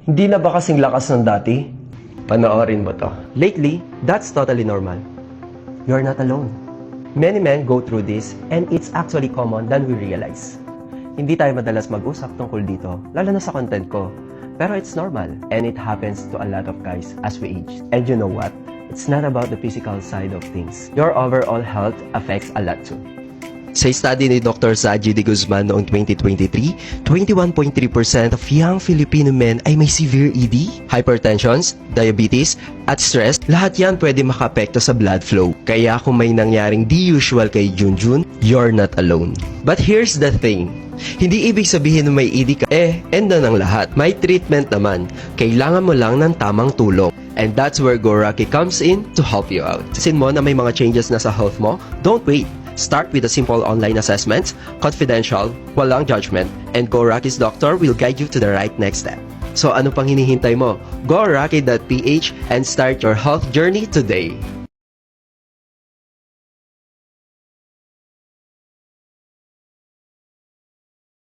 Hindi na ba kasing lakas ng dati? Panoorin mo to. Lately, that's totally normal. You're not alone. Many men go through this and it's actually common than we realize. Hindi tayo madalas mag-usap tungkol dito, lalo na sa content ko. Pero it's normal and it happens to a lot of guys as we age. And you know what? It's not about the physical side of things. Your overall health affects a lot too. Sa study ni Dr. Saji de Guzman noong 2023, 21.3% of young Filipino men ay may severe ED, hypertensions, diabetes, at stress. Lahat yan pwede makaapekto sa blood flow. Kaya kung may nangyaring di usual kay Junjun, you're not alone. But here's the thing. Hindi ibig sabihin na may ED ka, end na ng lahat. May treatment naman. Kailangan mo lang ng tamang tulong. And that's where GoRucky comes in to help you out. Sin mo na may mga changes na sa health mo? Don't wait. Start with a simple online assessment, confidential, walang judgment, and GoRucky's doctor will guide you to the right next step. So ano pang hinihintay mo? GoRucky.ph and start your health journey today.